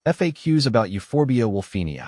FAQs about Euphorbia wulfenii.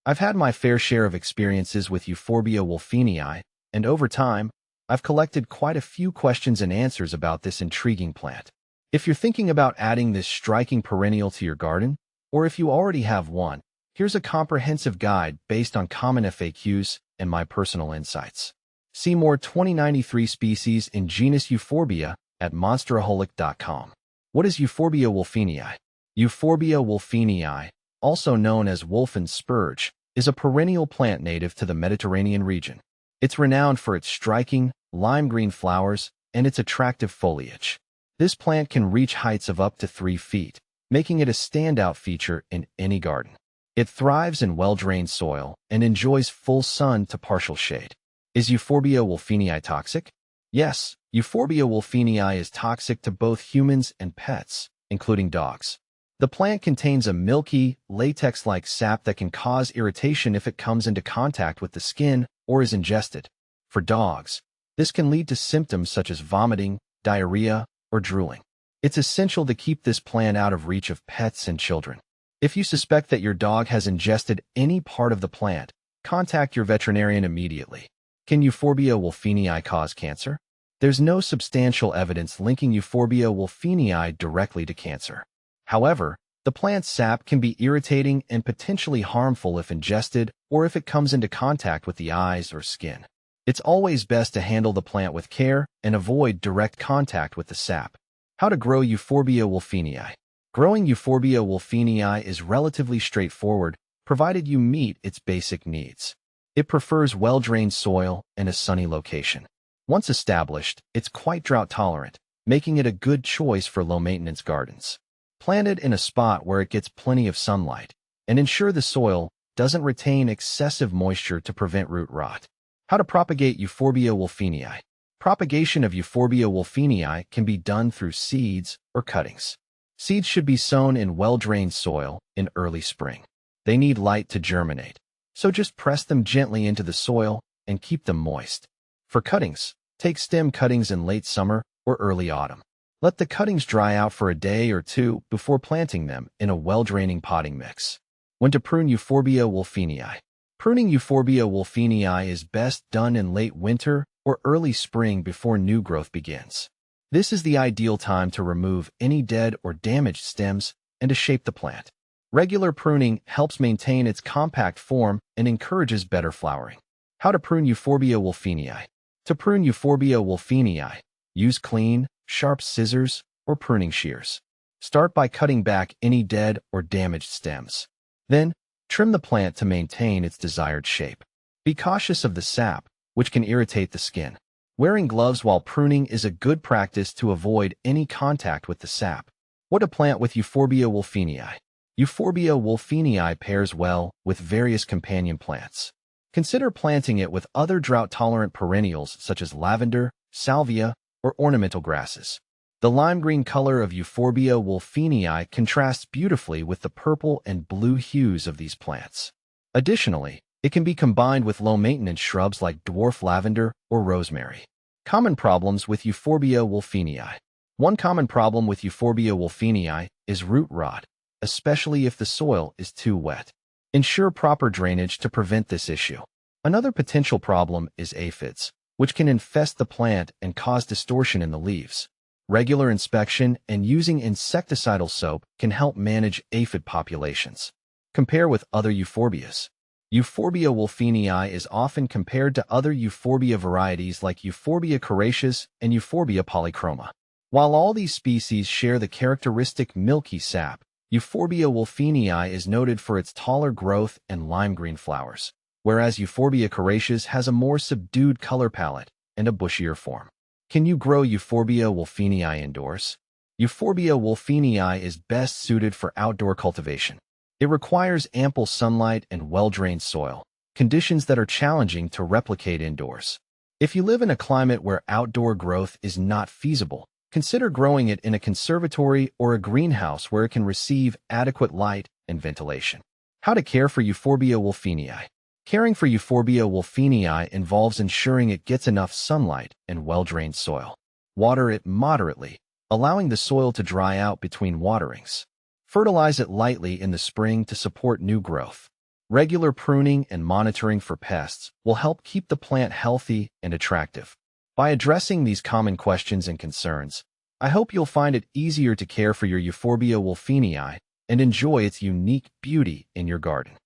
I've had my fair share of experiences with Euphorbia wulfenii, and over time, I've collected quite a few questions and answers about this intriguing plant. If you're thinking about adding this striking perennial to your garden, or if you already have one, here's a comprehensive guide based on common FAQs and my personal insights. See more 2093 species in genus Euphorbia at monsteraholic.com. What is Euphorbia wulfenii? Euphorbia wulfenii, also known as Wulfen spurge, is a perennial plant native to the Mediterranean region. It's renowned for its striking, lime-green flowers and its attractive foliage. This plant can reach heights of up to 3 feet, making it a standout feature in any garden. It thrives in well-drained soil and enjoys full sun to partial shade. Is Euphorbia wulfenii toxic? Yes, Euphorbia wulfenii is toxic to both humans and pets, including dogs. The plant contains a milky, latex-like sap that can cause irritation if it comes into contact with the skin or is ingested. For dogs, this can lead to symptoms such as vomiting, diarrhea, or drooling. It's essential to keep this plant out of reach of pets and children. If you suspect that your dog has ingested any part of the plant, contact your veterinarian immediately. Can Euphorbia wulfenii cause cancer? There's no substantial evidence linking Euphorbia wulfenii directly to cancer. However, the plant's sap can be irritating and potentially harmful if ingested or if it comes into contact with the eyes or skin. It's always best to handle the plant with care and avoid direct contact with the sap. How to grow Euphorbia wulfenii. Growing Euphorbia wulfenii is relatively straightforward, provided you meet its basic needs. It prefers well-drained soil and a sunny location. Once established, it's quite drought-tolerant, making it a good choice for low-maintenance gardens. Plant it in a spot where it gets plenty of sunlight, and ensure the soil doesn't retain excessive moisture to prevent root rot. How to propagate Euphorbia wulfenii. Propagation of Euphorbia wulfenii can be done through seeds or cuttings. Seeds should be sown in well-drained soil in early spring. They need light to germinate, so just press them gently into the soil and keep them moist. For cuttings, take stem cuttings in late summer or early autumn. Let the cuttings dry out for a day or two before planting them in a well-draining potting mix. When to prune Euphorbia wulfenii. Pruning Euphorbia wulfenii is best done in late winter or early spring before new growth begins. This is the ideal time to remove any dead or damaged stems and to shape the plant. Regular pruning helps maintain its compact form and encourages better flowering. How to prune Euphorbia wulfenii. To prune Euphorbia wulfenii, use clean, sharp scissors or pruning shears. Start by cutting back any dead or damaged stems. Then, trim the plant to maintain its desired shape. Be cautious of the sap, which can irritate the skin. Wearing gloves while pruning is a good practice to avoid any contact with the sap. What to plant with Euphorbia wulfenii. Euphorbia wulfenii pairs well with various companion plants. Consider planting it with other drought-tolerant perennials such as lavender, salvia, or ornamental grasses. The lime-green color of Euphorbia wulfenii contrasts beautifully with the purple and blue hues of these plants. Additionally, it can be combined with low-maintenance shrubs like dwarf lavender or rosemary. Common problems with Euphorbia wulfenii. One common problem with Euphorbia wulfenii is root rot, especially if the soil is too wet. Ensure proper drainage to prevent this issue. Another potential problem is aphids, which can infest the plant and cause distortion in the leaves. Regular inspection and using insecticidal soap can help manage aphid populations. Compare with other euphorbias. Euphorbia wulfenii is often compared to other euphorbia varieties like Euphorbia coriaceus and Euphorbia polychroma. While all these species share the characteristic milky sap, Euphorbia wulfenii is noted for its taller growth and lime-green flowers, whereas Euphorbia coriaceus has a more subdued color palette and a bushier form. Can you grow Euphorbia wulfenii indoors? Euphorbia wulfenii is best suited for outdoor cultivation. It requires ample sunlight and well-drained soil, conditions that are challenging to replicate indoors. If you live in a climate where outdoor growth is not feasible, consider growing it in a conservatory or a greenhouse where it can receive adequate light and ventilation. How to care for Euphorbia wulfenii. Caring for Euphorbia wulfenii involves ensuring it gets enough sunlight and well-drained soil. Water it moderately, allowing the soil to dry out between waterings. Fertilize it lightly in the spring to support new growth. Regular pruning and monitoring for pests will help keep the plant healthy and attractive. By addressing these common questions and concerns, I hope you'll find it easier to care for your Euphorbia wulfenii and enjoy its unique beauty in your garden.